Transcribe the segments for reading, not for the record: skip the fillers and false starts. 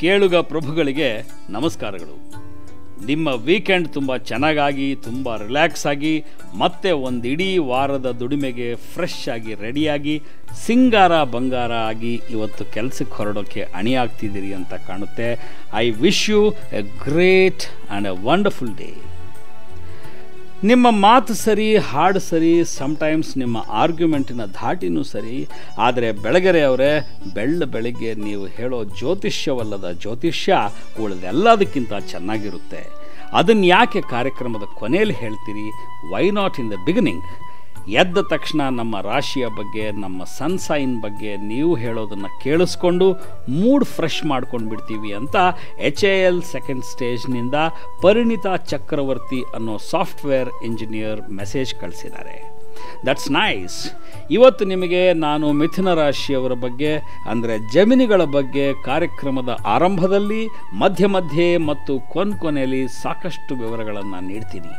ಕೇಳುಗ ಪ್ರಭುಗಳಿಗೆ ನಮಸ್ಕಾರಗಳು. ನಿಮ್ಮ ವೀಕೆಂಡ್ ತುಂಬ ಚೆನ್ನಾಗಿ, ತುಂಬ ರಿಲ್ಯಾಕ್ಸ್ ಆಗಿ, ಮತ್ತೆ ಒಂದು ಇಡೀ ವಾರದ ದುಡಿಮೆಗೆ ಫ್ರೆಶ್ ಆಗಿ ರೆಡಿಯಾಗಿ ಸಿಂಗಾರ ಬಂಗಾರ ಆಗಿ ಇವತ್ತು ಕೆಲಸಕ್ಕೆ ಹೊರಡೋಕ್ಕೆ ಅಣಿಯಾಗ್ತಿದ್ದೀರಿ ಅಂತ ಕಾಣುತ್ತೆ. I wish you a great and a wonderful day. ನಿಮ್ಮ ಮಾತು ಸರಿ, ಹಾಡು ಸರಿ, ಸಮ್ಟೈಮ್ಸ್ ನಿಮ್ಮ ಆರ್ಗ್ಯುಮೆಂಟಿನ ಧಾಟಿನೂ ಸರಿ, ಆದರೆ ಬೆಳಗೆರೆ ಅವರೇ, ಬೆಳಗ್ಗೆ ನೀವು ಹೇಳೋ ಜ್ಯೋತಿಷ್ಯವಲ್ಲದ ಜ್ಯೋತಿಷ್ಯ ಉಳಿದೆಲ್ಲದಕ್ಕಿಂತ ಚೆನ್ನಾಗಿರುತ್ತೆ. ಅದನ್ನು ಯಾಕೆ ಕಾರ್ಯಕ್ರಮದ ಕೊನೆಯಲ್ಲಿ ಹೇಳ್ತೀರಿ? Why not in the beginning? ಎದ್ದ ತಕ್ಷಣ ನಮ್ಮ ರಾಶಿಯ ಬಗ್ಗೆ, ನಮ್ಮ ಸನ್ಸೈನ್ ಬಗ್ಗೆ ನೀವು ಹೇಳೋದನ್ನು ಕೇಳಿಸ್ಕೊಂಡು ಮೂಡ್ ಫ್ರೆಶ್ ಮಾಡ್ಕೊಂಡು ಬಿಡ್ತೀವಿ ಅಂತ HAL ಸೆಕೆಂಡ್ ಸ್ಟೇಜ್ನಿಂದ ಪರಿಣಿತಾ ಚಕ್ರವರ್ತಿ ಅನ್ನೋ ಸಾಫ್ಟ್ವೇರ್ ಇಂಜಿನಿಯರ್ ಮೆಸೇಜ್ ಕಳಿಸಿದ್ದಾರೆ. That's nice. ಇವತ್ತು ನಿಮಗೆ ನಾನು ಮಿಥುನ ರಾಶಿಯವರ ಬಗ್ಗೆ, ಅಂದರೆ ಜಮಿನಿಗಳ ಬಗ್ಗೆ ಕಾರ್ಯಕ್ರಮದ ಆರಂಭದಲ್ಲಿ, ಮಧ್ಯೆ ಮತ್ತು ಕೊನೆಯಲ್ಲಿ ಸಾಕಷ್ಟು ವಿವರಗಳನ್ನು ನೀಡ್ತೀನಿ.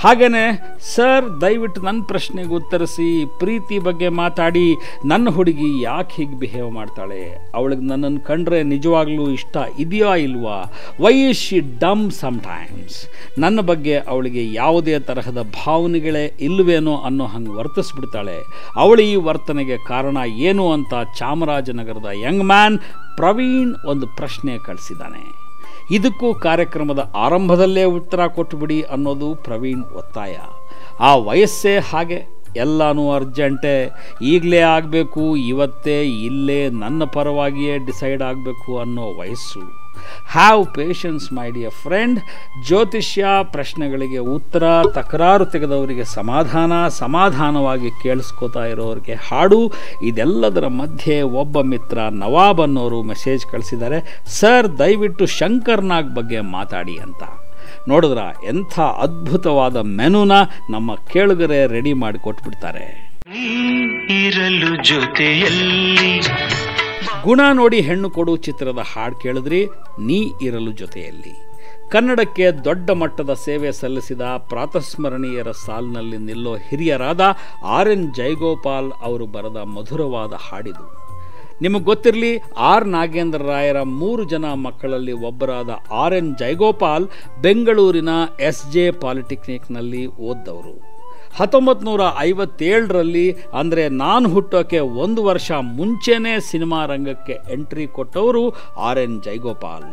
ಹಾಗೆಯೇ ಸರ್, ದಯವಿಟ್ಟು ನನ್ನ ಪ್ರಶ್ನೆಗೆ ಉತ್ತರಿಸಿ, ಪ್ರೀತಿ ಬಗ್ಗೆ ಮಾತಾಡಿ, ನನ್ನ ಹುಡುಗಿ ಯಾಕೆ ಹೀಗೆ ಬಿಹೇವ್ ಮಾಡ್ತಾಳೆ, ಅವಳಿಗೆ ನನ್ನನ್ನು ಕಂಡ್ರೆ ನಿಜವಾಗ್ಲೂ ಇಷ್ಟ ಇದೆಯಾ ಇಲ್ವಾ, ವೈ ಇಸ್ ಶಿ ಡಮ್ ಸಮ್ಟೈಮ್ಸ್, ನನ್ನ ಬಗ್ಗೆ ಅವಳಿಗೆ ಯಾವುದೇ ತರಹದ ಭಾವನೆಗಳೇ ಇಲ್ಲವೇನೋ ಅನ್ನೋ ಹಂಗೆ ವರ್ತಿಸ್ಬಿಡ್ತಾಳೆ, ಅವಳ ಈ ವರ್ತನೆಗೆ ಕಾರಣ ಏನು ಅಂತ ಚಾಮರಾಜನಗರದ ಯಂಗ್ ಮ್ಯಾನ್ ಪ್ರವೀಣ್ ಒಂದು ಪ್ರಶ್ನೆ ಕಳಿಸಿದ್ದಾನೆ. ಇದಕ್ಕೂ ಕಾರ್ಯಕ್ರಮದ ಆರಂಭದಲ್ಲೇ ಉತ್ತರ ಕೊಟ್ಟುಬಿಡಿ ಅನ್ನೋದು ಪ್ರವೀಣ್ ಒತ್ತಾಯ. ಆ ವಯಸ್ಸೇ ಹಾಗೆ, ಎಲ್ಲನೂ ಅರ್ಜೆಂಟೇ, ಈಗಲೇ ಆಗಬೇಕು, ಇವತ್ತೇ ಇಲ್ಲೇ ನನ್ನ ಪರವಾಗಿಯೇ ಡಿಸೈಡ್ ಆಗಬೇಕು ಅನ್ನೋ ವಯಸ್ಸು. Have patience my dear friend. ಜ್ಯೋತಿಷ್ಯ ಪ್ರಶ್ನೆಗಳಿಗೆ ಉತ್ತರ, ತಕರಾರು ತೆಗೆದವರಿಗೆ ಸಮಾಧಾನವಾಗಿ ಕೇಳಿಸ್ಕೋತಾ ಇರೋರಿಗೆ ಹಾಡು, ಇದೆಲ್ಲದರ ಮಧ್ಯೆ ಒಬ್ಬ ಮಿತ್ರ ನವಾಬ್ ಅನ್ನೋರು ಮೆಸೇಜ್ ಕಳಿಸಿದ್ದಾರೆ. ಸರ್, ದಯವಿಟ್ಟು ಶಂಕರ್ನಾಗ್ ಬಗ್ಗೆ ಮಾತಾಡಿ ಅಂತ. ನೋಡಿದ್ರ, ಎಂಥ ಅದ್ಭುತವಾದ ಮೆನುನ ನಮ್ಮ ಕೇಳುಗರೆ ರೆಡಿ ಮಾಡಿ ಕೊಟ್ಬಿಡ್ತಾರೆ. ಇರಲು ಜೊತೆಯಲ್ಲಿ ಗುಣ ನೋಡಿ ಹೆಣ್ಣು ಕೊಡು ಚಿತ್ರದ ಹಾಡು ಕೇಳಿದ್ರಿ. ನೀ ಇರಲು ಜೊತೆಯಲ್ಲಿ ಕನ್ನಡಕ್ಕೆ ದೊಡ್ಡ ಮಟ್ಟದ ಸೇವೆ ಸಲ್ಲಿಸಿದ ಪ್ರಾತಸ್ಮರಣೀಯರ ಸಾಲಿನಲ್ಲಿ ನಿಲ್ಲೋ ಹಿರಿಯರಾದ RN ಜಯಗೋಪಾಲ್ ಅವರು ಬರೆದ ಮಧುರವಾದ ಹಾಡಿದು. ನಿಮಗೆ ಗೊತ್ತಿರಲಿ, ನಾಗೇಂದ್ರ ರಾಯರ 3 ಜನ ಮಕ್ಕಳಲ್ಲಿ ಒಬ್ಬರಾದ RN ಜಯಗೋಪಾಲ್ ಬೆಂಗಳೂರಿನ SJ ಪಾಲಿಟೆಕ್ನಿಕ್ನಲ್ಲಿ ಓದ್ದವರು. 1957ರಲ್ಲಿ, ಅಂದರೆ ನಾನು ಹುಟ್ಟೋಕೆ 1 ವರ್ಷ ಮುಂಚೆನೇ ಸಿನಿಮಾ ರಂಗಕ್ಕೆ ಎಂಟ್ರಿ ಕೊಟ್ಟವರು RN ಜಯಗೋಪಾಲ್.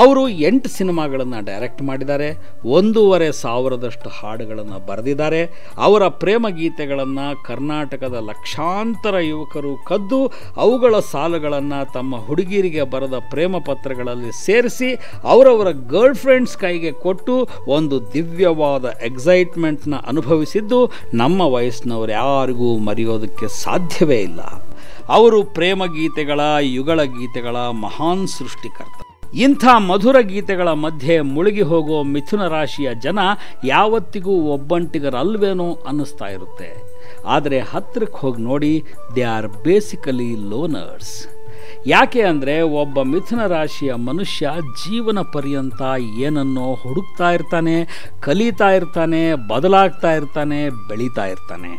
ಅವರು 8 ಸಿನಿಮಾಗಳನ್ನು ಡೈರೆಕ್ಟ್ ಮಾಡಿದ್ದಾರೆ, 1,500 ಹಾಡುಗಳನ್ನು ಬರೆದಿದ್ದಾರೆ. ಅವರ ಪ್ರೇಮ ಗೀತೆಗಳನ್ನು ಕರ್ನಾಟಕದ ಲಕ್ಷಾಂತರ ಯುವಕರು ಕದ್ದು ಅವುಗಳ ಸಾಲುಗಳನ್ನು ತಮ್ಮ ಹುಡುಗಿಯರಿಗೆ ಬರೆದ ಪ್ರೇಮ ಪತ್ರಗಳಲ್ಲಿ ಸೇರಿಸಿ ಅವರವರ ಗರ್ಲ್ ಫ್ರೆಂಡ್ಸ್ ಕೈಗೆ ಕೊಟ್ಟು ಒಂದು ದಿವ್ಯವಾದ ಎಕ್ಸೈಟ್ಮೆಂಟ್ನ ಅನುಭವಿಸಿದ್ದು ನಮ್ಮ ವಯಸ್ಸಿನವರು ಯಾರಿಗೂ ಮರೆಯೋದಕ್ಕೆ ಸಾಧ್ಯವೇ ಇಲ್ಲ. ಅವರು ಪ್ರೇಮ ಗೀತೆಗಳ, ಯುಗಳ ಗೀತೆಗಳ ಮಹಾನ್ ಸೃಷ್ಟಿಕರ್ತ. ಇಂಥ ಮಧುರ ಗೀತೆಗಳ ಮಧ್ಯೆ ಮುಳುಗಿ ಹೋಗೋ ಮಿಥುನ ರಾಶಿಯ ಜನ ಯಾವತ್ತಿಗೂ ಒಬ್ಬಂಟಿಗರಲ್ವೇನೋ ಅನ್ನಿಸ್ತಾ ಇರುತ್ತೆ. ಆದರೆ ಹತ್ತಿರಕ್ಕೆ ಹೋಗಿ ನೋಡಿ, ದೇ ಆರ್ ಬೇಸಿಕಲಿ ಲೋನರ್ಸ್. ಯಾಕೆ ಅಂದರೆ, ಒಬ್ಬ ಮಿಥುನ ರಾಶಿಯ ಮನುಷ್ಯ ಜೀವನ ಪರ್ಯಂತ ಏನನ್ನೋ ಹುಡುಕ್ತಾ ಇರ್ತಾನೆ, ಕಲಿತಾ ಇರ್ತಾನೆ, ಬದಲಾಗ್ತಾ ಇರ್ತಾನೆ, ಬೆಳೀತಾ ಇರ್ತಾನೆ.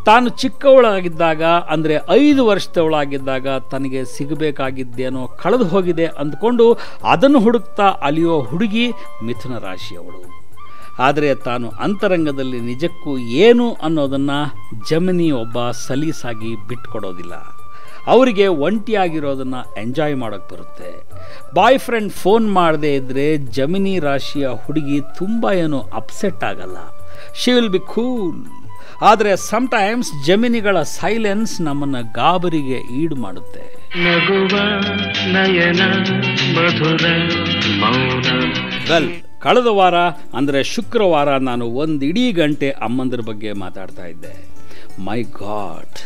ತಾನು ಚಿಕ್ಕವಳಾಗಿದ್ದಾಗ, ಅಂದರೆ 5 ವರ್ಷದವಳಾಗಿದ್ದಾಗ ತನಗೆ ಸಿಗಬೇಕಾಗಿದ್ದೇನೋ ಕಳೆದು ಹೋಗಿದೆ ಅಂದ್ಕೊಂಡು ಅದನ್ನು ಹುಡುಕ್ತಾ ಅಲಿಯೋ ಹುಡುಗಿ ಮಿಥುನ ರಾಶಿಯವಳು. ಆದರೆ ತಾನು ಅಂತರಂಗದಲ್ಲಿ ನಿಜಕ್ಕೂ ಏನು ಅನ್ನೋದನ್ನು ಜಮಿನಿ ಒಬ್ಬ ಸಲೀಸಾಗಿ ಬಿಟ್ಕೊಡೋದಿಲ್ಲ. ಅವರಿಗೆ ಒಂಟಿಯಾಗಿರೋದನ್ನು ಎಂಜಾಯ್ ಮಾಡೋಕ್ಕೆ ಬರುತ್ತೆ. ಬಾಯ್ ಫ್ರೆಂಡ್ ಫೋನ್ ಮಾಡದೇ ಇದ್ದರೆ ಜಮಿನಿ ರಾಶಿಯ ಹುಡುಗಿ ತುಂಬ ಏನೂ ಅಪ್ಸೆಟ್ ಆಗಲ್ಲ. She will be cool. ಆದರೆ ಸಮ್ಟೈಮ್ಸ್ ಜಮಿನಿಗಳ ಸೈಲೆನ್ಸ್ ನಮ್ಮನ್ನು ಗಾಬರಿಗೆ ಈಡು ಮಾಡುತ್ತೆ. ವೆಲ್, ಕಳೆದ ವಾರ ಅಂದರೆ ಶುಕ್ರವಾರ ನಾನು 1 ಇಡೀ ಗಂಟೆ ಅಮ್ಮಂದ್ರ ಬಗ್ಗೆ ಮಾತಾಡ್ತಾ ಇದ್ದೆ. ಮೈ ಗಾಡ್,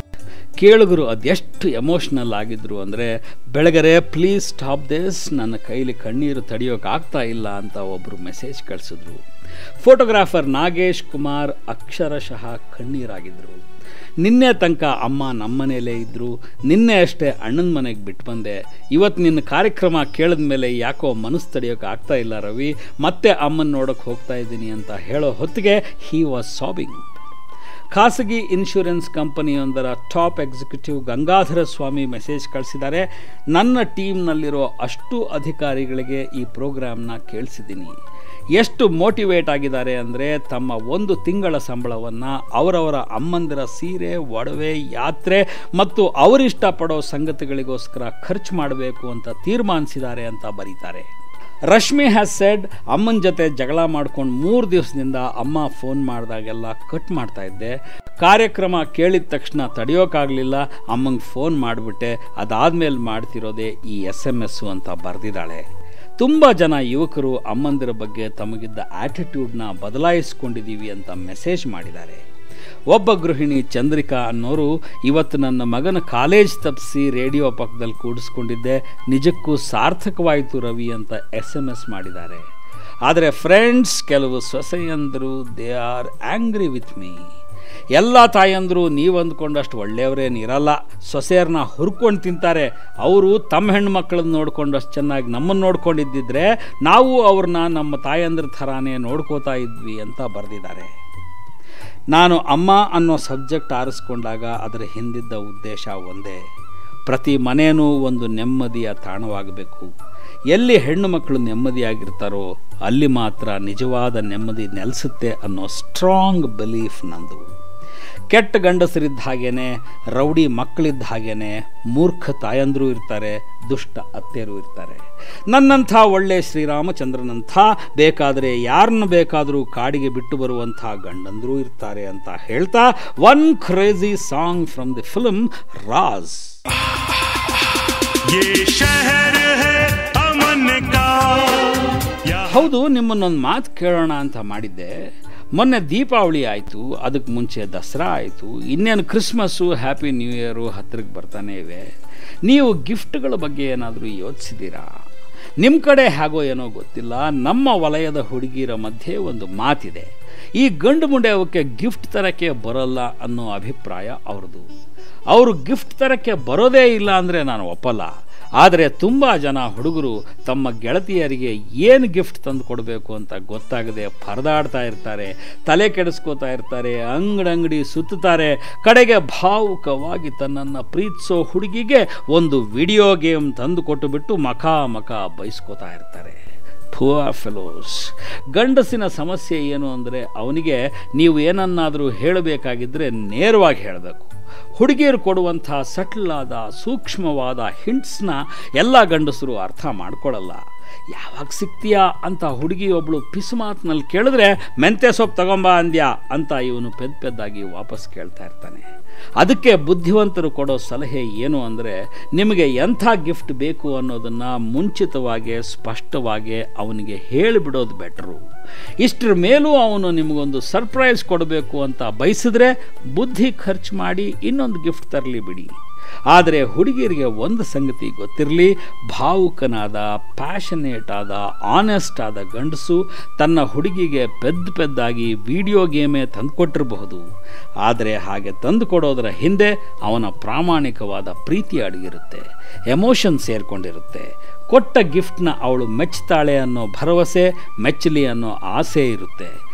ಕೇಳುಗರು ಅದೆಷ್ಟು ಎಮೋಷ್ನಲ್ ಆಗಿದ್ರು ಅಂದರೆ, ಬೆಳಗರೆ ಪ್ಲೀಸ್ ಸ್ಟಾಪ್ ದಿಸ್, ನನ್ನ ಕೈಲಿ ಕಣ್ಣೀರು ತಡೆಯೋಕ್ಕಾಗ್ತಾ ಇಲ್ಲ ಅಂತ ಒಬ್ಬರು ಮೆಸೇಜ್ ಕಳಿಸಿದ್ರು. ಫೋಟೋಗ್ರಾಫರ್ ನಾಗೇಶ್ ಕುಮಾರ್ ಅಕ್ಷರಶಃ ಕಣ್ಣೀರಾಗಿದ್ದರು. ನಿನ್ನೆ ತನಕ ಅಮ್ಮ ನಮ್ಮನೇಲೇ ಇದ್ದರು, ನಿನ್ನೆ ಅಷ್ಟೇ ಅಣ್ಣನ ಮನೆಗೆ ಬಿಟ್ಟು ಬಂದೆ, ಇವತ್ತು ನಿನ್ನ ಕಾರ್ಯಕ್ರಮ ಕೇಳಿದ ಮೇಲೆ ಯಾಕೋ ಮನಸ್ಸು ತಡೆಯೋಕೆ ಆಗ್ತಾ ಇಲ್ಲ ರವಿ, ಮತ್ತೆ ಅಮ್ಮನ ನೋಡೋಕೆ ಹೋಗ್ತಾ ಇದ್ದೀನಿ ಅಂತ ಹೇಳೋ ಹೊತ್ತಿಗೆ ಹಿ ವಾಸ್ ಸಾಬಿಂಗ್. ಖಾಸಗಿ ಇನ್ಶೂರೆನ್ಸ್ ಕಂಪನಿಯೊಂದರ ಟಾಪ್ ಎಕ್ಸಿಕ್ಯೂಟಿವ್ ಗಂಗಾಧರ ಸ್ವಾಮಿ ಮೆಸೇಜ್ ಕಳಿಸಿದ್ದಾರೆ. ನನ್ನ ಟೀಮ್ನಲ್ಲಿರೋ ಅಷ್ಟು ಅಧಿಕಾರಿಗಳಿಗೆ ಈ ಪ್ರೋಗ್ರಾಮ್ನ ಕೇಳಿಸಿದ್ದೀನಿ. ಎಷ್ಟು ಮೋಟಿವೇಟ್ ಆಗಿದ್ದಾರೆ ಅಂದರೆ ತಮ್ಮ 1 ತಿಂಗಳ ಸಂಬಳವನ್ನು ಅವರವರ ಅಮ್ಮಂದಿರ ಸೀರೆ, ಒಡವೆ, ಯಾತ್ರೆ ಮತ್ತು ಅವರಿಷ್ಟಪಡೋ ಸಂಗತಿಗಳಿಗೋಸ್ಕರ ಖರ್ಚು ಮಾಡಬೇಕು ಅಂತ ತೀರ್ಮಾನಿಸಿದ್ದಾರೆ ಅಂತ ಬರೀತಾರೆ. ರಶ್ಮಿ ಹ್ಯಾಸ್ ಸೆಡ್, ಅಮ್ಮನ ಜೊತೆ ಜಗಳ ಮಾಡ್ಕೊಂಡು 3 ದಿವಸದಿಂದ ಅಮ್ಮ ಫೋನ್ ಮಾಡಿದಾಗೆಲ್ಲ ಕಟ್ ಮಾಡ್ತಾ ಇದ್ದೆ. ಕಾರ್ಯಕ್ರಮ ಕೇಳಿದ ತಕ್ಷಣ ತಡೆಯೋಕ್ಕಾಗಲಿಲ್ಲ, ಅಮ್ಮಂಗೆ ಫೋನ್ ಮಾಡಿಬಿಟ್ಟೆ. ಅದಾದಮೇಲೆ ಮಾಡ್ತಿರೋದೇ ಈ SMS ಅಂತ ಬರೆದಿದ್ದಾಳೆ. ತುಂಬ ಜನ ಯುವಕರು ಅಮ್ಮಂದಿರ ಬಗ್ಗೆ ತಮಗಿದ್ದ ಆ್ಯಟಿಟ್ಯೂಡ್ನ ಬದಲಾಯಿಸ್ಕೊಂಡಿದ್ದೀವಿ ಅಂತ ಮೆಸೇಜ್ ಮಾಡಿದ್ದಾರೆ. ಒಬ್ಬ ಗೃಹಿಣಿ ಚಂದ್ರಿಕಾ ಅನ್ನೋರು, ಇವತ್ತು ನನ್ನ ಮಗನ ಕಾಲೇಜ್ ತಪ್ಪಿಸಿ ರೇಡಿಯೋ ಪಕ್ಕದಲ್ಲಿ ಕೂಡಿಸ್ಕೊಂಡಿದ್ದೆ, ನಿಜಕ್ಕೂ ಸಾರ್ಥಕವಾಯಿತು ರವಿ ಅಂತ SMS ಮಾಡಿದ್ದಾರೆ. ಆದರೆ ಫ್ರೆಂಡ್ಸ್, ಕೆಲವು ಸೊಸೆಯಂದರು they are angry with me. ಎಲ್ಲ ತಾಯಂದರು ನೀವು ಅಂದ್ಕೊಂಡಷ್ಟು ಒಳ್ಳೆಯವರೇನಿರಲ್ಲ, ಸೊಸೆಯರನ್ನ ಹುರ್ಕೊಂಡು ತಿಂತಾರೆ. ಅವರು ತಮ್ಮ ಹೆಣ್ಮಕ್ಳನ್ನ ನೋಡ್ಕೊಂಡಷ್ಟು ಚೆನ್ನಾಗಿ ನಮ್ಮನ್ನು ನೋಡ್ಕೊಂಡಿದ್ದಿದ್ರೆ ನಾವು ಅವ್ರನ್ನ ನಮ್ಮ ತಾಯಂದ್ರ ಥರಾನೇ ನೋಡ್ಕೋತಾ ಇದ್ವಿ ಅಂತ ಬರೆದಿದ್ದಾರೆ. ನಾನು ಅಮ್ಮ ಅನ್ನೋ ಸಬ್ಜೆಕ್ಟ್ ಆರಿಸ್ಕೊಂಡಾಗ ಅದರ ಹಿಂದಿದ್ದ ಉದ್ದೇಶ ಒಂದೇ, ಪ್ರತಿ ಮನೆಯೂ ಒಂದು ನೆಮ್ಮದಿಯ ತಾಣವಾಗಬೇಕು. ಎಲ್ಲಿ ಹೆಣ್ಣು ಮಕ್ಕಳು ನೆಮ್ಮದಿಯಾಗಿರ್ತಾರೋ ಅಲ್ಲಿ ಮಾತ್ರ ನಿಜವಾದ ನೆಮ್ಮದಿ ನೆಲೆಸುತ್ತೆ ಅನ್ನೋ ಸ್ಟ್ರಾಂಗ್ ಬಿಲೀಫ್ ನಂದು. ಕೆಟ್ಟ ಗಂಡಸರಿದ್ದ ಹಾಗೇನೆ, ರೌಡಿ ಮಕ್ಕಳಿದ್ದ ಹಾಗೇನೆ, ಮೂರ್ಖ ತಾಯಂದರು ಇರ್ತಾರೆ, ದುಷ್ಟ ಅತ್ತೆಯರು ಇರ್ತಾರೆ. ನನ್ನಂಥ ಒಳ್ಳೆ ಶ್ರೀರಾಮಚಂದ್ರನಂಥ ಬೇಕಾದರೆ ಯಾರನ್ನ ಬೇಕಾದರೂ ಕಾಡಿಗೆ ಬಿಟ್ಟು ಬರುವಂಥ ಗಂಡಂದರು ಇರ್ತಾರೆ ಅಂತ ಹೇಳ್ತಾ one crazy song from the film Raj. ಹೌದು, ನಿಮ್ಮನ್ನೊಂದು ಮಾತು ಕೇಳೋಣ ಅಂತ ಮಾಡಿದ್ದೆ. ಮೊನ್ನೆ ದೀಪಾವಳಿ ಆಯಿತು, ಅದಕ್ಕೆ ಮುಂಚೆ ದಸರಾ ಆಯಿತು, ಇನ್ನೇನು ಕ್ರಿಸ್ಮಸ್ಸು, ಹ್ಯಾಪಿ ನ್ಯೂ ಇಯರು ಹತ್ತಿರಕ್ಕೆ ಬರ್ತಾನೆ ಇವೆ. ನೀವು ಗಿಫ್ಟ್ಗಳ ಬಗ್ಗೆ ಏನಾದರೂ ಯೋಚಿಸಿದ್ದೀರಾ? ನಿಮ್ಮ ಕಡೆ ಹೇಗೋ ಏನೋ ಗೊತ್ತಿಲ್ಲ, ನಮ್ಮ ವಲಯದ ಹುಡುಗಿಯರ ಮಧ್ಯೆ ಒಂದು ಮಾತಿದೆ, ಈ ಗಂಡು ಮುಂಡೆ ಅವಕ್ಕೆ ಗಿಫ್ಟ್ ತರಕ್ಕೆ ಬರೋಲ್ಲ ಅನ್ನೋ ಅಭಿಪ್ರಾಯ ಅವ್ರದ್ದು. ಅವರು ಗಿಫ್ಟ್ ತರಕ್ಕೆ ಬರೋದೇ ಇಲ್ಲ ಅಂದರೆ ನಾನು ಒಪ್ಪಲ್ಲ. ಆದರೆ ತುಂಬ ಜನ ಹುಡುಗರು ತಮ್ಮ ಗೆಳತಿಯರಿಗೆ ಏನು ಗಿಫ್ಟ್ ತಂದು ಕೊಡಬೇಕು ಅಂತ ಗೊತ್ತಾಗದೆ ಪರದಾಡ್ತಾ ಇರ್ತಾರೆ, ತಲೆ ಕೆಡಿಸ್ಕೋತಾ ಇರ್ತಾರೆ, ಅಂಗಡಿ ಸುತ್ತುತ್ತಾರೆ. ಕಡೆಗೆ ಭಾವುಕವಾಗಿ ತನ್ನನ್ನು ಪ್ರೀತಿಸೋ ಹುಡುಗಿಗೆ ಒಂದು ವಿಡಿಯೋ ಗೇಮ್ ತಂದು ಕೊಟ್ಟುಬಿಟ್ಟು ಮಖ ಬೈಸ್ಕೋತಾ ಇರ್ತಾರೆ. Poor fellows. ಗಂಡಸಿನ ಸಮಸ್ಯೆ ಏನು ಅಂದರೆ ಅವನಿಗೆ ನೀವು ಏನನ್ನಾದರೂ ಹೇಳಬೇಕಾಗಿದ್ದರೆ ನೇರವಾಗಿ ಹೇಳಬೇಕು. ಹುಡುಗಿಯರು ಕೊಡುವಂಥ ಸಟ್ಲಾದ ಸೂಕ್ಷ್ಮವಾದ ಹಿಂಟ್ಸ್ನ ಎಲ್ಲ ಗಂಡಸರು ಅರ್ಥ ಮಾಡ್ಕೊಳ್ಳಲ್ಲ. ಯಾವಾಗ ಸಿಗ್ತೀಯಾ ಅಂತ ಹುಡುಗಿಯೊಬ್ಬಳು ಪಿಸು ಮಾತಿನಲ್ಲಿ ಕೇಳಿದ್ರೆ ಮೆಂತ್ಯ ಸೊಪ್ಪು ತಗೊಂಬಾ ಅಂದ್ಯಾ ಅಂತ ಇವನು ಪೆದ್ದಾಗಿ ವಾಪಸ್ ಕೇಳ್ತಾ ಇರ್ತಾನೆ. ಅದಕ್ಕೆ ಬುದ್ಧಿವಂತರು ಕೊಡೋ ಸಲಹೆ ಏನು ಅಂದರೆ, ನಿಮಗೆ ಎಂಥ ಗಿಫ್ಟ್ ಬೇಕು ಅನ್ನೋದನ್ನು ಮುಂಚಿತವಾಗಿ ಸ್ಪಷ್ಟವಾಗಿ ಅವನಿಗೆ ಹೇಳಿಬಿಡೋದು ಬೆಟ್ರು. ಇಷ್ಟರ ಮೇಲೂ ಅವನು ನಿಮಗೊಂದು ಸರ್ಪ್ರೈಸ್ ಕೊಡಬೇಕು ಅಂತ ಬಯಸಿದ್ರೆ ಬುದ್ಧಿ ಖರ್ಚು ಮಾಡಿ ಇನ್ನೊಂದು ಗಿಫ್ಟ್ ತರಲಿ ಬಿಡಿ. ಆದರೆ ಹುಡುಗಿಯರಿಗೆ ಒಂದು ಸಂಗತಿ ಗೊತ್ತಿರಲಿ, ಭಾವುಕನಾದ, ಪ್ಯಾಷನೇಟ್ ಆದ, ಆನೆಸ್ಟ್ ಆದ ಗಂಡಸು ತನ್ನ ಹುಡುಗಿಗೆ ಪೆದ್ದಾಗಿ ವಿಡಿಯೋ ಗೇಮೇ ತಂದುಕೊಟ್ಟಿರಬಹುದು. ಆದರೆ ಹಾಗೆ ತಂದುಕೊಡೋದರ ಹಿಂದೆ ಅವನ ಪ್ರಾಮಾಣಿಕವಾದ ಪ್ರೀತಿ ಅಡಗಿರುತ್ತೆ, ಎಮೋಷನ್ ಸೇರಿಕೊಂಡಿರುತ್ತೆ. ಕೊಟ್ಟ ಗಿಫ್ಟ್ನ ಅವಳು ಮೆಚ್ಚುತ್ತಾಳೆ ಅನ್ನೋ ಭರವಸೆ, ಮೆಚ್ಚಲಿ ಅನ್ನೋ ಆಸೆ ಇರುತ್ತೆ.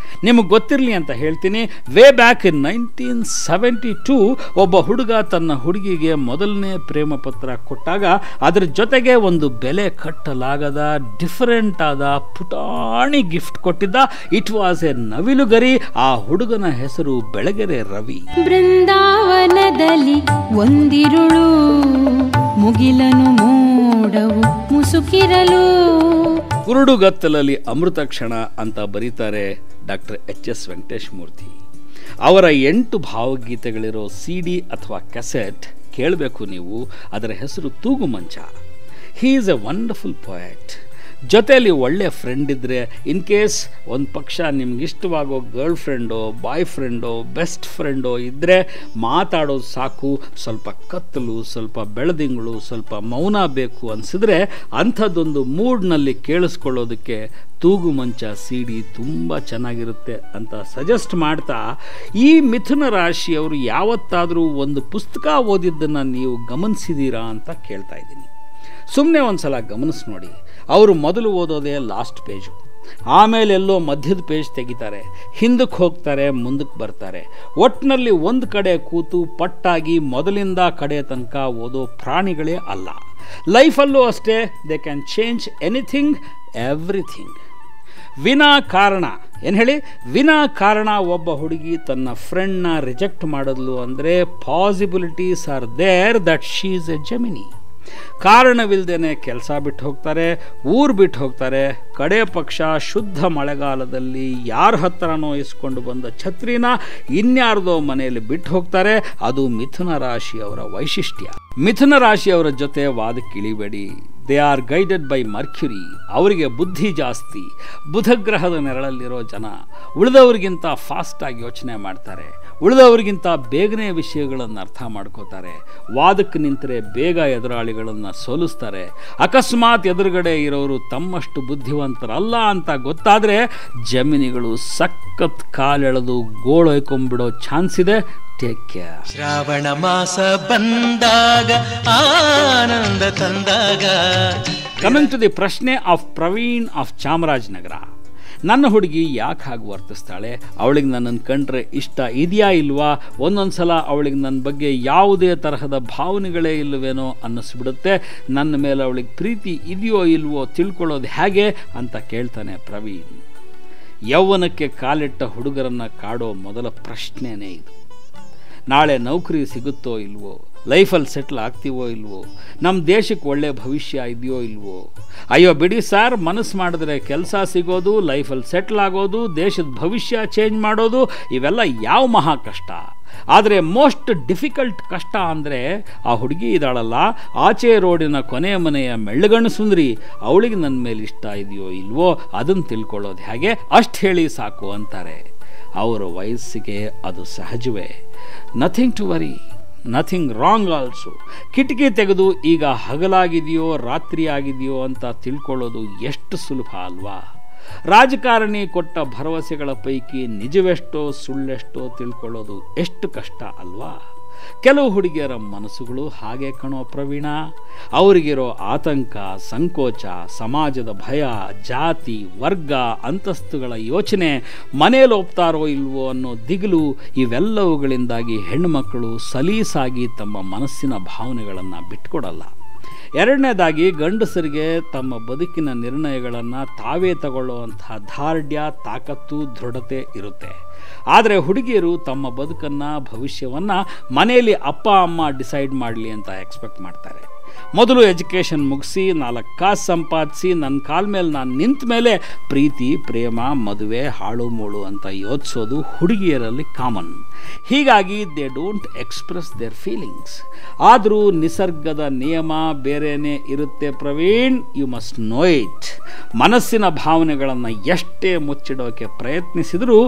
ನಿಮಗೆ ಗೊತ್ತಿರಲಿ ಅಂತ ಹೇಳ್ತೀನಿ, ವೇ ಬ್ಯಾಕ್ ಇನ್ 1972 ಒಬ್ಬ ಹುಡುಗ ತನ್ನ ಹುಡುಗಿಗೆ ಮೊದಲನೇ ಪ್ರೇಮ ಪತ್ರ ಕೊಟ್ಟಾಗ ಅದರ ಜೊತೆಗೆ ಒಂದು ಬೆಲೆ ಕಟ್ಟಲಾಗದ ಡಿಫರೆಂಟ್ ಆದ ಪುಟಾಣಿ ಗಿಫ್ಟ್ ಕೊಟ್ಟಿದ್ದ. ಇಟ್ ವಾಸ್ ಎ ನವಿಲುಗರಿ. ಆ ಹುಡುಗನ ಹೆಸರು ಬೆಳಗೆರೆ ರವಿ. ಬೃಂದಾವನದಲ್ಲಿ ಒಂದಿರುಳು ಮುಗಿಲನು ಮೋಡವು ಮುಸುಕಿರಲು, ಕುರುಡುಗತ್ತಲಲ್ಲಿ ಅಮೃತ ಕ್ಷಣ ಅಂತ ಬರೀತಾರೆ ಡಾಕ್ಟರ್ HS ವೆಂಕಟೇಶ್ ಮೂರ್ತಿ. ಅವರ 8 ಭಾವಗೀತೆಗಳಿರೋ CD ಅಥವಾ ಕ್ಯಾಸೆಟ್ ಕೇಳಬೇಕು ನೀವು. ಅದರ ಹೆಸರು ತೂಗು ಮಂಚ. He is A wonderful poet. ಜೊತೆಯಲ್ಲಿ ಒಳ್ಳೆಯ ಫ್ರೆಂಡ್ ಇದ್ದರೆ, ಇನ್ ಕೇಸ್ ಒಂದು ಪಕ್ಷ ನಿಮ್ಗಿಷ್ಟವಾಗೋ ಗರ್ಲ್ ಫ್ರೆಂಡೋ, ಬಾಯ್ ಫ್ರೆಂಡೋ, ಬೆಸ್ಟ್ ಫ್ರೆಂಡೋ ಇದ್ದರೆ ಮಾತಾಡೋದು ಸಾಕು, ಸ್ವಲ್ಪ ಕತ್ತಲು, ಸ್ವಲ್ಪ ಬೆಳದಿಂಗಳು, ಸ್ವಲ್ಪ ಮೌನ ಬೇಕು ಅನಿಸಿದ್ರೆ ಅಂಥದ್ದೊಂದು ಮೂಡ್ನಲ್ಲಿ ಕೇಳಿಸ್ಕೊಳ್ಳೋದಕ್ಕೆ ತೂಗು ಮಂಚ CD ತುಂಬ ಚೆನ್ನಾಗಿರುತ್ತೆ ಅಂತ ಸಜೆಸ್ಟ್ ಮಾಡ್ತಾ, ಈ ಮಿಥುನ ರಾಶಿಯವರು ಯಾವತ್ತಾದರೂ ಒಂದು ಪುಸ್ತಕ ಓದಿದ್ದನ್ನು ನೀವು ಗಮನಿಸಿದ್ದೀರಾ ಅಂತ ಕೇಳ್ತಾ ಇದ್ದೀನಿ. ಸುಮ್ಮನೆ ಒಂದು ಸಲ ಗಮನಿಸಿ ನೋಡಿ. ಅವರು ಮೊದಲು ಓದೋದೇ ಲಾಸ್ಟ್ ಪೇಜು, ಆಮೇಲೆ ಎಲ್ಲೋ ಮಧ್ಯದ ಪೇಜ್ ತೆಗಿತಾರೆ, ಹಿಂದಕ್ಕೆ ಹೋಗ್ತಾರೆ, ಮುಂದಕ್ಕೆ ಬರ್ತಾರೆ. ಒಟ್ಟಿನಲ್ಲಿ ಒಂದು ಕಡೆ ಕೂತು ಪಟ್ಟಾಗಿ ಮೊದಲಿಂದ ಕಡೆ ತನಕ ಓದೋ ಪ್ರಾಣಿಗಳೇ ಅಲ್ಲ. ಲೈಫಲ್ಲೂ ಅಷ್ಟೇ, they can change anything, everything. ವಿನಾಕಾರಣ ಏನು ಹೇಳಿ, ವಿನಾಕಾರಣ ಒಬ್ಬ ಹುಡುಗಿ ತನ್ನ ಫ್ರೆಂಡ್ನ ರಿಜೆಕ್ಟ್ ಮಾಡಿದ್ಲು ಅಂದರೆ possibilities are there that she is a Gemini. ಕಾರಣವಿಲ್ಲದೇನೆ ಕೆಲಸ ಬಿಟ್ಟು ಹೋಗ್ತಾರೆ, ಊರು ಬಿಟ್ಟು ಹೋಗ್ತಾರೆ. ಕಡೆ ಪಕ್ಷ ಶುದ್ಧ ಮಳೆಗಾಲದಲ್ಲಿ ಯಾರ ಹತ್ರನೋ ಇಸ್ಕೊಂಡು ಬಂದ ಛತ್ರಿನ ಇನ್ಯಾರ್ದೋ ಮನೆಯಲ್ಲಿ ಬಿಟ್ಟು ಹೋಗ್ತಾರೆ. ಅದು ಮಿಥುನ ರಾಶಿಯವರ ವೈಶಿಷ್ಟ್ಯ. ಮಿಥುನ ರಾಶಿಯವರ ಜೊತೆ ವಾದಕ್ಕೆ ಇಳಿಬೇಡಿ. They are guided by Mercury. ಅವರಿಗೆ ಬುದ್ಧಿ ಜಾಸ್ತಿ. ಬುಧ ಗ್ರಹದ ನೆರಳಲ್ಲಿರೋ ಜನ ಉಳಿದವ್ರಿಗಿಂತ ಫಾಸ್ಟಾಗಿ ಯೋಚನೆ ಮಾಡ್ತಾರೆ, ಉಳಿದವ್ರಿಗಿಂತ ಬೇಗನೆ ವಿಷಯಗಳನ್ನು ಅರ್ಥ ಮಾಡ್ಕೋತಾರೆ. ವಾದಕ್ಕೆ ನಿಂತರೆ ಬೇಗ ಎದುರಾಳಿಗಳನ್ನು ಸೋಲಿಸ್ತಾರೆ. ಅಕಸ್ಮಾತ್ ಎದುರುಗಡೆ ಇರೋರು ತಮ್ಮಷ್ಟು ಬುದ್ಧಿವಂತರಲ್ಲ ಅಂತ ಗೊತ್ತಾದರೆ ಜಮಿನಿಗಳು ಸಖತ್ ಕಾಲೆಳೆದು ಗೋಳೊಯ್ಕೊಂಡ್ಬಿಡೋ ಚಾನ್ಸ್ ಇದೆ. Take care. ಶ್ರಾವಣ ಮಾಸ ಬಂದಾಗ ಆನಂದ ತಂದಾಗ. ಕಮಿಂಗ್ ಟು ದಿ ಪ್ರಶ್ನೆ ಆಫ್ ಪ್ರವೀಣ್ ಆಫ್ ಚಾಮರಾಜನಗರ. ನನ್ನ ಹುಡುಗಿ ಯಾಕೆ ಹಾಗೆ ವರ್ತಿಸ್ತಾಳೆ? ಅವಳಿಗೆ ನನ್ನನ್ನು ಕಂಡ್ರೆ ಇಷ್ಟ ಇದೆಯಾ ಇಲ್ವಾ? ಒಂದೊಂದು ಸಲ ಅವಳಿಗೆ ನನ್ನ ಬಗ್ಗೆ ಯಾವುದೇ ತರಹದ ಭಾವನೆಗಳೇ ಇಲ್ಲವೇನೋ ಅನ್ನಿಸ್ಬಿಡುತ್ತೆ. ನನ್ನ ಮೇಲೆ ಅವಳಿಗೆ ಪ್ರೀತಿ ಇದೆಯೋ ಇಲ್ವೋ ತಿಳ್ಕೊಳ್ಳೋದು ಹೇಗೆ ಅಂತ ಕೇಳ್ತಾನೆ ಪ್ರವೀಣ್. ಯೌವನಕ್ಕೆ ಕಾಲಿಟ್ಟ ಹುಡುಗರನ್ನು ಕಾಡೋ ಮೊದಲ ಪ್ರಶ್ನೆನೇ ಇದು. ನಾಳೆ ನೌಕರಿ ಸಿಗುತ್ತೋ ಇಲ್ವೋ, ಲೈಫಲ್ಲಿ ಸೆಟ್ಲ್ ಆಗ್ತೀವೋ ಇಲ್ವೋ, ನಮ್ಮ ದೇಶಕ್ಕೆ ಒಳ್ಳೆಯ ಭವಿಷ್ಯ ಇದೆಯೋ ಇಲ್ವೋ? ಅಯ್ಯೋ ಬಿಡಿ ಸರ್, ಮನಸ್ಸು ಮಾಡಿದ್ರೆ ಕೆಲಸ ಸಿಗೋದು, ಲೈಫಲ್ಲಿ ಸೆಟ್ಲ್ ಆಗೋದು, ದೇಶದ ಭವಿಷ್ಯ ಚೇಂಜ್ ಮಾಡೋದು, ಇವೆಲ್ಲ ಯಾವ ಮಹಾ ಕಷ್ಟ. ಆದರೆ ಮೋಸ್ಟ್ ಡಿಫಿಕಲ್ಟ್ ಕಷ್ಟ ಅಂದರೆ ಆ ಹುಡುಗಿ ಇದ್ದಾಳಲ್ಲ, ಆಚೆ ರೋಡಿನ ಕೊನೆಯ ಮನೆಯ ಮೆಳ್ಳಗಣ್ಣು ಸುಂದರಿ, ಅವಳಿಗೆ ನನ್ನ ಮೇಲೆ ಇಷ್ಟ ಇದೆಯೋ ಇಲ್ವೋ ಅದನ್ನು ತಿಳ್ಕೊಳ್ಳೋದು ಹೇಗೆ? ಅಷ್ಟು ಹೇಳಿ ಸಾಕು ಅಂತಾರೆ. ಅವರ ವಯಸ್ಸಿಗೆ ಅದು ಸಹಜವೇ. Nothing to worry, nothing wrong also. ಕಿಟಕಿ ತೆಗೆದು ಈಗ ಹಗಲಾಗಿದೆಯೋ ರಾತ್ರಿ ಆಗಿದೆಯೋ ಅಂತ ತಿಳ್ಕೊಳ್ಳೋದು ಎಷ್ಟು ಸುಲಭ ಅಲ್ವಾ? ರಾಜಕಾರಣಿ ಕೊಟ್ಟ ಭರವಸೆಗಳ ಪೈಕಿ ನಿಜವೆಷ್ಟೋ ಸುಳ್ಳೆಷ್ಟೋ ತಿಳ್ಕೊಳ್ಳೋದು ಎಷ್ಟು ಕಷ್ಟ ಅಲ್ವಾ? ಕೆಲವು ಹುಡುಗಿಯರ ಮನಸ್ಸುಗಳು ಹಾಗೆ ಕಣೋ ಪ್ರವೀಣ. ಅವರಿಗಿರೋ ಆತಂಕ, ಸಂಕೋಚ, ಸಮಾಜದ ಭಯ, ಜಾತಿ, ವರ್ಗ, ಅಂತಸ್ತುಗಳ ಯೋಚನೆ, ಮನೇಲಿ ಒಪ್ತಾರೋ ಇಲ್ವೋ ಅನ್ನೋ ದಿಗಿಲು, ಇವೆಲ್ಲವುಗಳಿಂದಾಗಿ ಹೆಣ್ಣುಮಕ್ಕಳು ಸಲೀಸಾಗಿ ತಮ್ಮ ಮನಸ್ಸಿನ ಭಾವನೆಗಳನ್ನು ಬಿಟ್ಕೊಡಲ್ಲ. ಎರಡನೇದಾಗಿ, ಗಂಡಸರಿಗೆ ತಮ್ಮ ಬದುಕಿನ ನಿರ್ಣಯಗಳನ್ನು ತಾವೇ ತಗೊಳ್ಳುವಂತಹ ದಾರ್ಢ್ಯ, ತಾಕತ್ತು, ದೃಢತೆ ಇರುತ್ತೆ. ಆದರೆ ಹುಡುಗಿಯರು ತಮ್ಮ ಬದುಕನ್ನು, ಭವಿಷ್ಯವನ್ನು ಮನೆಯಲ್ಲಿ ಅಪ್ಪ ಅಮ್ಮ ಡಿಸೈಡ್ ಮಾಡಲಿ ಅಂತ ಎಕ್ಸ್ಪೆಕ್ಟ್ ಮಾಡ್ತಾರೆ. ಮೊದಲು ಎಜುಕೇಷನ್ ಮುಗಿಸಿ 4 ಕಾಸು ಸಂಪಾದಿಸಿ ನನ್ನ ಕಾಲ ಮೇಲೆ ನಾನು ನಿಂತ ಮೇಲೆ ಪ್ರೀತಿ, ಪ್ರೇಮ, ಮದುವೆ, ಹಾಳು ಮೂಳು ಅಂತ ಯೋಚಿಸೋದು ಹುಡುಗಿಯರಲ್ಲಿ ಕಾಮನ್. ಹೀಗಾಗಿ they don't express their feelings. ಆದರೂ ನಿಸರ್ಗದ ನಿಯಮ ಬೇರೆಯೇ ಇರುತ್ತೆ Praveen, you must know it. ಮನಸ್ಸಿನ ಭಾವನೆಗಳನ್ನು ಎಷ್ಟೇ ಮುಚ್ಚಿಡೋಕೆ ಪ್ರಯತ್ನಿಸಿದರೂ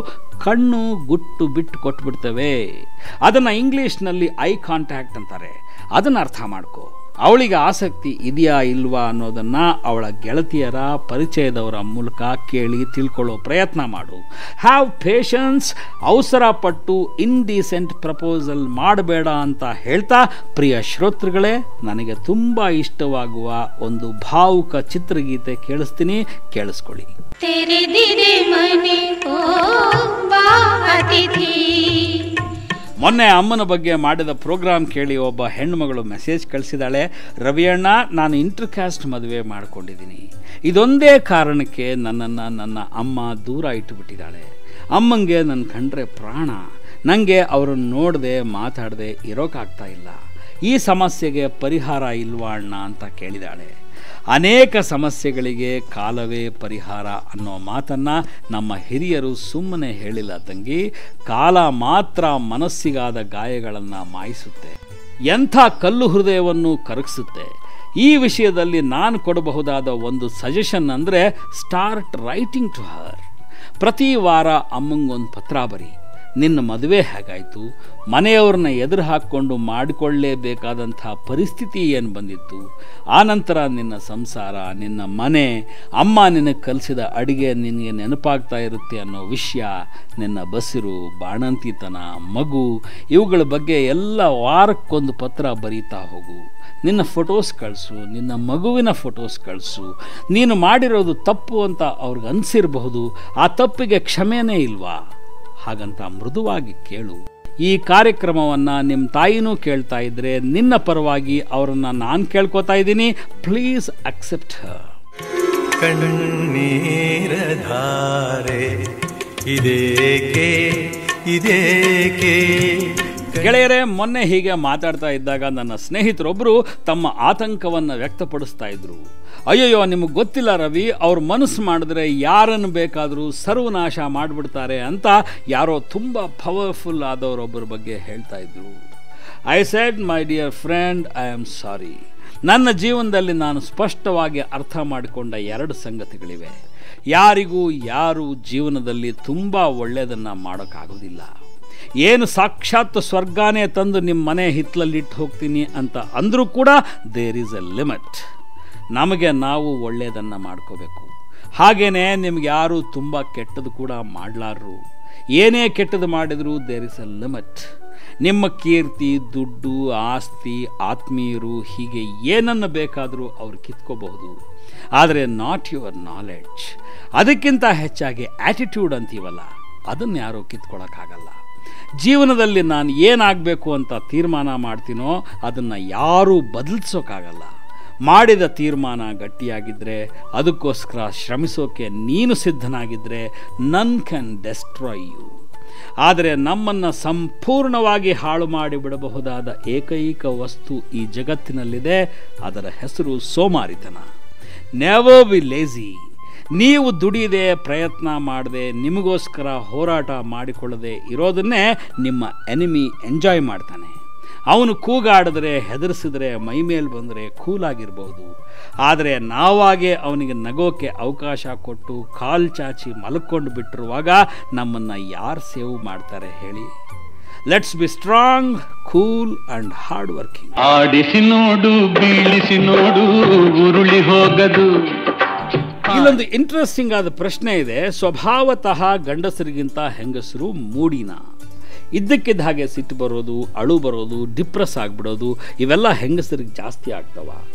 ಕಣ್ಣು ಗುಟ್ಟು ಬಿಟ್ಟು ಕೊಟ್ಬಿಡ್ತವೆ. ಅದನ್ನು ಇಂಗ್ಲೀಷ್ನಲ್ಲಿ ಐ ಕಾಂಟ್ಯಾಕ್ಟ್ ಅಂತಾರೆ. ಅದನ್ನು ಅರ್ಥ ಮಾಡ್ಕೋ. ಅವಳಿಗೆ ಆಸಕ್ತಿ ಇದೆಯಾ ಇಲ್ವಾ ಅನ್ನೋದನ್ನು ಅವಳ ಗೆಳತಿಯರ, ಪರಿಚಯದವರ ಮೂಲಕ ಕೇಳಿ ತಿಳ್ಕೊಳ್ಳೋ ಪ್ರಯತ್ನ ಮಾಡು. Have patience. ಅವಸರ ಪಟ್ಟು ಇಂಡೀಸೆಂಟ್ ಪ್ರಪೋಸಲ್ ಮಾಡಬೇಡ ಅಂತ ಹೇಳ್ತಾ, ಪ್ರಿಯ ಶ್ರೋತೃಗಳೇ, ನನಗೆ ತುಂಬ ಇಷ್ಟವಾಗುವ ಒಂದು ಭಾವುಕ ಚಿತ್ರಗೀತೆ ಕೇಳಿಸ್ತೀನಿ, ಕೇಳಿಸ್ಕೊಳ್ಳಿ. ಮೊನ್ನೆ ಅಮ್ಮನ ಬಗ್ಗೆ ಮಾಡಿದ ಪ್ರೋಗ್ರಾಮ್ ಕೇಳಿ ಒಬ್ಬ ಹೆಣ್ಣುಮಗಳು ಮೆಸೇಜ್ ಕಳಿಸಿದಾಳೆ. ರವಿಯಣ್ಣ, ನಾನು ಇಂಟರ್ ಕ್ಯಾಸ್ಟ್ ಮದುವೆ ಮಾಡ್ಕೊಂಡಿದ್ದೀನಿ. ಇದೊಂದೇ ಕಾರಣಕ್ಕೆ ನನ್ನನ್ನು ನನ್ನ ಅಮ್ಮ ದೂರ ಇಟ್ಟುಬಿಟ್ಟಿದ್ದಾಳೆ. ಅಮ್ಮಂಗೆ ನನ್ನ ಕಂಡ್ರೆ ಪ್ರಾಣ. ನನಗೆ ಅವರನ್ನು ನೋಡದೆ ಮಾತಾಡದೆ ಇರೋಕ್ಕಾಗ್ತಾ ಇಲ್ಲ. ಈ ಸಮಸ್ಯೆಗೆ ಪರಿಹಾರ ಇಲ್ವಾ ಅಣ್ಣ ಅಂತ ಕೇಳಿದಾಳೆ. ಅನೇಕ ಸಮಸ್ಯೆಗಳಿಗೆ ಕಾಲವೇ ಪರಿಹಾರ ಅನ್ನೋ ಮಾತನ್ನು ನಮ್ಮ ಹಿರಿಯರು ಸುಮ್ಮನೆ ಹೇಳಿಲ್ಲ ತಂಗಿ. ಕಾಲ ಮಾತ್ರ ಮನಸ್ಸಿಗಾದ ಗಾಯಗಳನ್ನು ಮಾಯಿಸುತ್ತೆ, ಎಂಥ ಕಲ್ಲು ಹೃದಯವನ್ನು ಕರಗಿಸುತ್ತೆ. ಈ ವಿಷಯದಲ್ಲಿ ನಾನು ಕೊಡಬಹುದಾದ ಒಂದು ಸಜೆಷನ್ ಅಂದರೆ, ಸ್ಟಾರ್ಟ್ ರೈಟಿಂಗ್ ಟು ಹರ್. ಪ್ರತಿ ವಾರ ಅಮ್ಮಂಗೊಂದು ಪತ್ರ ಬರಿ. ನಿನ್ನ ಮದುವೆ ಹೇಗಾಯಿತು, ಮನೆಯವ್ರನ್ನ ಎದುರು ಹಾಕ್ಕೊಂಡು ಮಾಡಿಕೊಳ್ಳಲೇಬೇಕಾದಂಥ ಪರಿಸ್ಥಿತಿ ಏನು ಬಂದಿತ್ತು, ಆನಂತರ ನಿನ್ನ ಸಂಸಾರ, ನಿನ್ನ ಮನೆ, ಅಮ್ಮ ನಿನಗೆ ಕಲಿಸಿದ ಅಡುಗೆ ನಿನಗೆ ನೆನಪಾಗ್ತಾ ಇರುತ್ತೆ ಅನ್ನೋ ವಿಷಯ, ನಿನ್ನ ಬಸಿರು, ಬಾಣಂತಿತನ, ಮಗು, ಇವುಗಳ ಬಗ್ಗೆ ಎಲ್ಲ ವಾರಕ್ಕೊಂದು ಪತ್ರ ಬರೀತಾ ಹೋಗು. ನಿನ್ನ ಫೋಟೋಸ್ ಕಳಿಸು, ನಿನ್ನ ಮಗುವಿನ ಫೋಟೋಸ್ ಕಳಿಸು. ನೀನು ಮಾಡಿರೋದು ತಪ್ಪು ಅಂತ ಅವ್ರಿಗೆ ಅನಿಸಿರಬಹುದು, ಆ ತಪ್ಪಿಗೆ ಕ್ಷಮೆನೇ ಇಲ್ವಾ? ಹಾಗಂತ ಮೃದುವಾಗಿ ಕೇಳು. ಈ ಕಾರ್ಯಕ್ರಮವನ್ನು ನಿಮ್ಮ ತಾಯಿನೂ ಕೇಳ್ತಾ ಇದ್ರೆ ನಿನ್ನ ಪರವಾಗಿ ಅವರನ್ನು ನಾನು ಕೇಳ್ಕೊತಾ ಇದ್ದೀನಿ, ಪ್ಲೀಸ್ ಅಕ್ಸೆಪ್ಟ್ ಹರ್. ಕಣ್ಣೀರ ಧಾರೆ ಇದೇಕೆ ಇದೇಕೆ. ಗೆಳೆಯರೇ, ಮೊನ್ನೆ ಹೀಗೆ ಮಾತಾಡ್ತಾ ಇದ್ದಾಗ ನನ್ನ ಸ್ನೇಹಿತರೊಬ್ಬರು ತಮ್ಮ ಆತಂಕವನ್ನು ವ್ಯಕ್ತಪಡಿಸ್ತಾ ಇದ್ರು. ಅಯ್ಯಯ್ಯೋ, ನಿಮಗೆ ಗೊತ್ತಿಲ್ಲ ರವಿ, ಅವ್ರ ಮನಸ್ಸು ಮಾಡಿದ್ರೆ ಯಾರನ್ನು ಬೇಕಾದರೂ ಸರ್ವನಾಶ ಮಾಡಿಬಿಡ್ತಾರೆ ಅಂತ ಯಾರೋ ತುಂಬ ಪವರ್ಫುಲ್ ಆದವರೊಬ್ಬರ ಬಗ್ಗೆ ಹೇಳ್ತಾ ಇದ್ರು. I said, my dear friend, I am sorry. ನನ್ನ ಜೀವನದಲ್ಲಿ ನಾನು ಸ್ಪಷ್ಟವಾಗಿ ಅರ್ಥ ಮಾಡಿಕೊಂಡ 2 ಸಂಗತಿಗಳಿವೆ. ಯಾರಿಗೂ ಯಾರು ಜೀವನದಲ್ಲಿ ತುಂಬ ಒಳ್ಳೆಯದನ್ನು ಮಾಡೋಕ್ಕಾಗೋದಿಲ್ಲ. ಏನು ಸಾಕ್ಷಾತ್ ಸ್ವರ್ಗಾನೇ ತಂದು ನಿಮ್ಮ ಮನೆ ಹಿತ್ತಲಲ್ಲಿಟ್ಟು ಹೋಗ್ತೀನಿ ಅಂತ ಅಂದರೂ ಕೂಡ ದೇರ್ ಈಸ್ ಎ ಲಿಮಿಟ್. ನಮಗೆ ನಾವು ಒಳ್ಳೆಯದನ್ನು ಮಾಡ್ಕೋಬೇಕು. ಹಾಗೆಯೇ ನಿಮ್ಗೆ ಯಾರು ತುಂಬ ಕೆಟ್ಟದ್ದು ಕೂಡ ಮಾಡಲಾರರು. ಏನೇ ಕೆಟ್ಟದ್ದು ಮಾಡಿದರೂ ದೇರ್ ಈಸ್ ಎ ಲಿಮಿಟ್. ನಿಮ್ಮ ಕೀರ್ತಿ, ದುಡ್ಡು, ಆಸ್ತಿ, ಆತ್ಮೀಯರು, ಹೀಗೆ ಏನನ್ನು ಬೇಕಾದರೂ ಅವ್ರು ಕಿತ್ಕೋಬಹುದು. ಆದರೆ ನಾಟ್ ಯುವರ್ ನಾಲೆಡ್ಜ್. ಅದಕ್ಕಿಂತ ಹೆಚ್ಚಾಗಿ ಆ್ಯಟಿಟ್ಯೂಡ್ ಅಂತೀವಲ್ಲ, ಅದನ್ನು ಯಾರೂ ಕಿತ್ಕೊಳ್ಳೋಕ್ಕಾಗಲ್ಲ. ಜೀವನದಲ್ಲಿ ನಾನು ಏನಾಗಬೇಕು ಅಂತ ತೀರ್ಮಾನ ಮಾಡ್ತೀನೋ ಅದನ್ನು ಯಾರೂ ಬದಲಿಸೋಕ್ಕಾಗಲ್ಲ. ಮಾಡಿದ ತೀರ್ಮಾನ ಗಟ್ಟಿಯಾಗಿದ್ದರೆ, ಅದಕ್ಕೋಸ್ಕರ ಶ್ರಮಿಸೋಕೆ ನೀನು ಸಿದ್ಧನಾಗಿದ್ದರೆ, ನನ್ ಕ್ಯಾನ್ ಡೆಸ್ಟ್ರಾಯ್ ಯು. ಆದರೆ ನಮ್ಮನ್ನು ಸಂಪೂರ್ಣವಾಗಿ ಹಾಳು ಮಾಡಿಬಿಡಬಹುದಾದ ಏಕೈಕ ವಸ್ತು ಈ ಜಗತ್ತಿನಲ್ಲಿದೆ, ಅದರ ಹೆಸರು ಸೋಮಾರಿತನ. Never be lazy. ನೀವು ದುಡಿಯದೆ, ಪ್ರಯತ್ನ ಮಾಡದೆ, ನಿಮಗೋಸ್ಕರ ಹೋರಾಟ ಮಾಡಿಕೊಳ್ಳದೆ ಇರೋದನ್ನೇ ನಿಮ್ಮ ಎನಿಮಿ ಎಂಜಾಯ್ ಮಾಡ್ತಾನೆ. ಅವನು ಕೂಗಾಡಿದ್ರೆ, ಹೆದರಿಸಿದ್ರೆ, ಮೈಮೇಲೆ ಬಂದರೆ ಕೂಲಾಗಿರ್ಬೋದು. ಆದರೆ ನಾವಾಗೇ ಅವನಿಗೆ ನಗೋಕ್ಕೆ ಅವಕಾಶ ಕೊಟ್ಟು ಕಾಲು ಚಾಚಿ ಮಲ್ಕೊಂಡು ಬಿಟ್ಟಿರುವಾಗ ನಮ್ಮನ್ನು ಯಾರು ಸೇವ್ ಮಾಡ್ತಾರೆ ಹೇಳಿ? Let's be strong, cool and hard working. ಆಡಿಸಿ ನೋಡು, ಬೀಳಿಸಿ ನೋಡು, ಉರುಳಿ ಹೋಗದು. ಇಲ್ಲೊಂದು ಇಂಟ್ರೆಸ್ಟಿಂಗ್ ಆದ ಪ್ರಶ್ನೆ ಇದೆ. ಸ್ವಭಾವತಃ ಗಂಡಸರಿಗಿಂತ ಹೆಂಗಸರು ಮೂಡಿನ? ಇದ್ದಕ್ಕಿದ್ದ ಹಾಗೆ ಸಿಟ್ಟು ಬರೋದು, ಅಳು ಬರೋದು, ಡಿಪ್ರೆಸ್ ಆಗಿಬಿಡೋದು, ಇವೆಲ್ಲ ಹೆಂಗಸರಿಗೆ ಜಾಸ್ತಿ ಆಗ್ತವ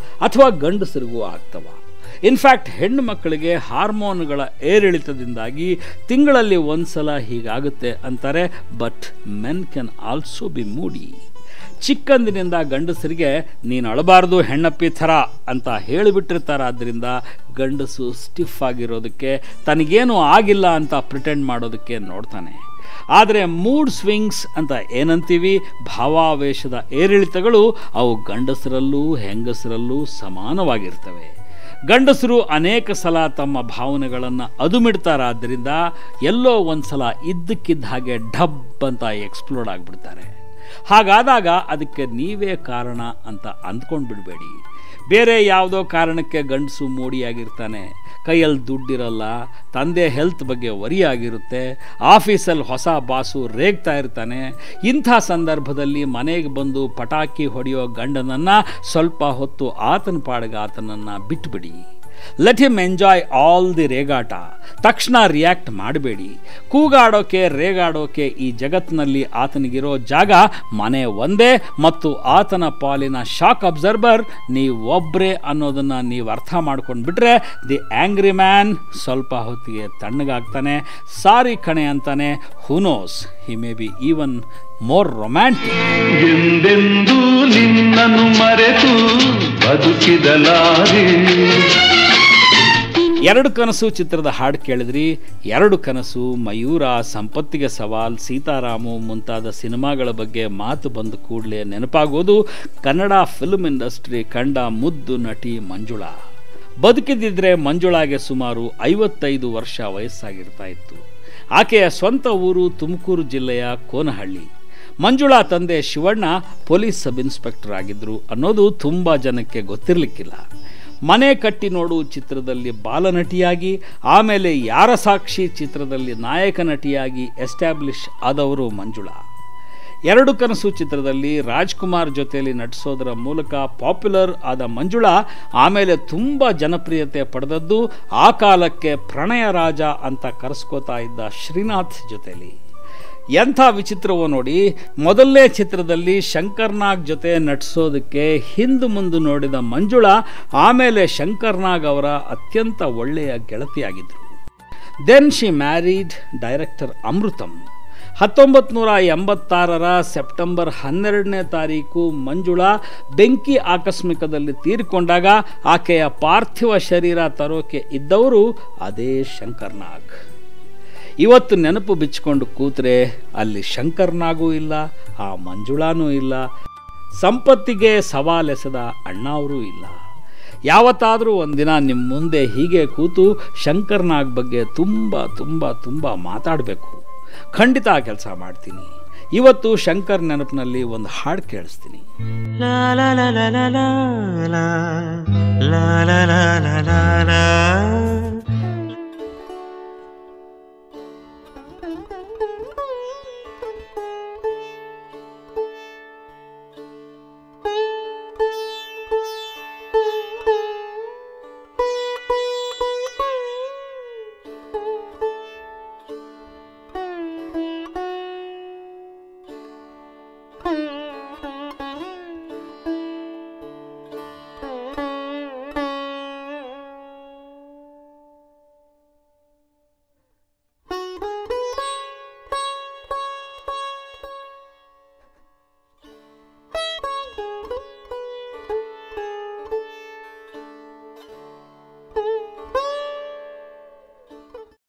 ಅಥವಾ ಗಂಡಸರಿಗೂ ಆಗ್ತವ? ಇನ್ಫ್ಯಾಕ್ಟ್ ಹೆಣ್ಣು ಮಕ್ಕಳಿಗೆ ಹಾರ್ಮೋನ್ಗಳ ಏರಿಳಿತದಿಂದಾಗಿ ತಿಂಗಳಲ್ಲಿ ಒಂದ್ಸಲ ಹೀಗಾಗುತ್ತೆ ಅಂತಾರೆ. But men can also be moody. ಚಿಕ್ಕಂದಿನಿಂದ ಗಂಡಸರಿಗೆ ನೀನು ಅಳಬಾರ್ದು ಹೆಣ್ಣಪ್ಪಿ ಥರ ಅಂತ ಹೇಳಿಬಿಟ್ಟಿರ್ತಾರೆ. ಆದ್ದರಿಂದ ಗಂಡಸು ಸ್ಟಿಫ್ ಆಗಿರೋದಕ್ಕೆ, ತನಗೇನು ಆಗಿಲ್ಲ ಅಂತ ಪ್ರಿಟೆಂಡ್ ಮಾಡೋದಕ್ಕೆ ನೋಡ್ತಾನೆ. ಆದರೆ ಮೂಡ್ ಸ್ವಿಂಗ್ಸ್ ಅಂತ ಏನಂತೀವಿ, ಭಾವಾವೇಶದ ಏರಿಳಿತಗಳು, ಅವು ಗಂಡಸರಲ್ಲೂ ಹೆಂಗಸರಲ್ಲೂ ಸಮಾನವಾಗಿರ್ತವೆ. ಗಂಡಸರು ಅನೇಕ ಸಲ ತಮ್ಮ ಭಾವನೆಗಳನ್ನು ಅದುಮಿಡ್ತಾರಾದ್ದರಿಂದ ಎಲ್ಲೋ ಒಂದು ಸಲ ಇದ್ದಕ್ಕಿದ್ದ ಹಾಗೆ ಢಬ್ ಅಂತ ಎಕ್ಸ್ಪ್ಲೋಡ್ ಆಗಿಬಿಡ್ತಾರೆ. ಹಾಗಾದಾಗ ಅದಕ್ಕೆ ನೀವೇ ಕಾರಣ ಅಂತ ಅಂದ್ಕೊಂಡು ಬಿಡಬೇಡಿ. ಬೇರೆ ಯಾವುದೋ ಕಾರಣಕ್ಕೆ ಗಂಡಸು ಮೂಡಿಯಾಗಿರ್ತಾನೆ, ಕೈಯಲ್ಲಿ ದುಡ್ಡಿರಲ್ಲ, ತಂದೆ ಹೆಲ್ತ್ ಬಗ್ಗೆ ವರಿ ಆಗಿರುತ್ತೆ, ಆಫೀಸಲ್ಲಿ ಹೊಸ ಬಾಸು ರೇಗ್ತಾ ಇರ್ತಾನೆ. ಇಂಥ ಸಂದರ್ಭದಲ್ಲಿ ಮನೆಗೆ ಬಂದು ಪಟಾಕಿ ಹೊಡೆಯೋ ಗಂಡನನ್ನು ಸ್ವಲ್ಪ ಹೊತ್ತು ಆತನ ಪಾಡಿಗೆ ಆತನನ್ನು ಬಿಟ್ಟುಬಿಡಿ. Let him enjoy all the ರೇಗಾಟ. ತಕ್ಷಣ ರಿಯಾಕ್ಟ್ ಮಾಡಬೇಡಿ. ಕೂಗಾಡೋಕೆ, ರೇಗಾಡೋಕೆ ಈ ಜಗತ್ತಿನಲ್ಲಿ ಆತನಿಗಿರೋ ಜಾಗ ಮನೆ ಒಂದೇ, ಮತ್ತು ಆತನ ಪಾಲಿನ ಶಾಕ್ ಅಬ್ಸರ್ಬರ್ ನೀವೊಬ್ಬರೇ ಅನ್ನೋದನ್ನು ನೀವು ಅರ್ಥ ಮಾಡ್ಕೊಂಡು ಬಿಟ್ರೆ ದಿ ಆ್ಯಂಗ್ರಿ ಮ್ಯಾನ್ ಸ್ವಲ್ಪ ಹೊತ್ತಿಗೆ ತಣ್ಣಗಾಗ್ತಾನೆ, ಸಾರಿ ಕಣೆ ಅಂತಾನೆ. Who knows, he may be even more romantic. ಎಂದೆಂದೂ ನಿನ್ನನ್ನು ಮರೆತು ಬದುಕಿದಲಾರೆ. 2 ಕನಸು ಚಿತ್ರದ ಹಾಡು ಕೇಳಿದ್ರಿ. 2 ಕನಸು, ಮಯೂರ, ಸಂಪತ್ತಿಗೆ ಸವಾಲ್, ಸೀತಾರಾಮು ಮುಂತಾದ ಸಿನಿಮಾಗಳ ಬಗ್ಗೆ ಮಾತು ಬಂದ ಕೂಡಲೇ ನೆನಪಾಗೋದು ಕನ್ನಡ ಫಿಲ್ಮ್ ಇಂಡಸ್ಟ್ರಿ ಕಂಡ ಮುದ್ದು ನಟಿ ಮಂಜುಳಾ. ಬದುಕಿದ್ದಿದ್ರೆ ಮಂಜುಳಾಗೆ ಸುಮಾರು 55 ವರ್ಷ ವಯಸ್ಸಾಗಿರ್ತಾ ಇತ್ತು. ಆಕೆಯ ಸ್ವಂತ ಊರು ತುಮಕೂರು ಜಿಲ್ಲೆಯ ಕೋನಹಳ್ಳಿ. ಮಂಜುಳಾ ತಂದೆ ಶಿವಣ್ಣ ಪೊಲೀಸ್ ಸಬ್ ಇನ್ಸ್ಪೆಕ್ಟರ್ ಆಗಿದ್ದರು ಅನ್ನೋದು ತುಂಬ ಜನಕ್ಕೆ ಗೊತ್ತಿರಲಿಕ್ಕಿಲ್ಲ. ಮನೆ ಕಟ್ಟಿ ನೋಡು ಚಿತ್ರದಲ್ಲಿ ಬಾಲನಟಿಯಾಗಿ, ಆಮೇಲೆ ಯಾರ ಸಾಕ್ಷಿ ಚಿತ್ರದಲ್ಲಿ ನಾಯಕ ನಟಿಯಾಗಿ ಎಸ್ಟಾಬ್ಲಿಷ್ ಆದವರು ಮಂಜುಳಾ. ಎರಡು ಕನಸು ಚಿತ್ರದಲ್ಲಿ ರಾಜ್ಕುಮಾರ್ ಜೊತೆಯಲ್ಲಿ ನಟಿಸೋದರ ಮೂಲಕ ಪಾಪ್ಯುಲರ್ ಆದ ಮಂಜುಳಾ ಆಮೇಲೆ ತುಂಬ ಜನಪ್ರಿಯತೆ ಪಡೆದದ್ದು ಆ ಕಾಲಕ್ಕೆ ಪ್ರಣಯ ರಾಜ ಅಂತ ಕರೆಸ್ಕೋತಾ ಇದ್ದ ಶ್ರೀನಾಥ್ ಜೊತೆಯಲ್ಲಿ. ಎಂಥ ವಿಚಿತ್ರವೋ ನೋಡಿ, ಮೊದಲನೇ ಚಿತ್ರದಲ್ಲಿ ಶಂಕರ್ ನಾಗ್ ಜೊತೆ ನಟಿಸೋದಕ್ಕೆ ಹಿಂದು ಮುಂದೆ ನೋಡಿದ ಮಂಜುಳಾ ಆಮೇಲೆ ಶಂಕರ್ ನಾಗ್ ಅವರ ಅತ್ಯಂತ ಒಳ್ಳೆಯ ಗೆಳತಿಯಾಗಿದ್ದರು. Then she married director Amritam. 1986 September 12 Manjula ಬೆಂಕಿ ಆಕಸ್ಮಿಕದಲ್ಲಿ ತೀರಿಕೊಂಡಾಗ ಆಕೆಯ ಪಾರ್ಥಿವ ಶರೀರ ತರೋಕೆ ಇದ್ದವರು ಅದೇ ಶಂಕರ್ ನಾಗ್. ಇವತ್ತು ನೆನಪು ಬಿಚ್ಚಿಕೊಂಡು ಕೂತ್ರೆ ಅಲ್ಲಿ ಶಂಕರ್ ನಾಗೂ ಇಲ್ಲ, ಆ ಮಂಜುಳಾನೂ ಇಲ್ಲ, ಸಂಪತ್ತಿಗೆ ಸವಾಲೆಸೆದ ಅಣ್ಣಾವರೂ ಇಲ್ಲ. ಯಾವತ್ತಾದರೂ ಒಂದಿನ ನಿಮ್ಮ ಮುಂದೆ ಹೀಗೆ ಕೂತು ಶಂಕರ್ ನಾಗ್ ಬಗ್ಗೆ ತುಂಬ ತುಂಬ ತುಂಬ ಮಾತಾಡಬೇಕು. ಖಂಡಿತ ಕೆಲಸ ಮಾಡ್ತೀನಿ. ಇವತ್ತು ಶಂಕರ್ ನೆನಪಿನಲ್ಲಿ ಒಂದು ಹಾಡು ಕೇಳಿಸ್ತೀನಿ. ಲಾ ಲಾ ಲಾ ಲಾ ಲಾ ಲಾ ಲಾ ಲಾ ಲಾ ಲಾ ಲಾ ಲಾ.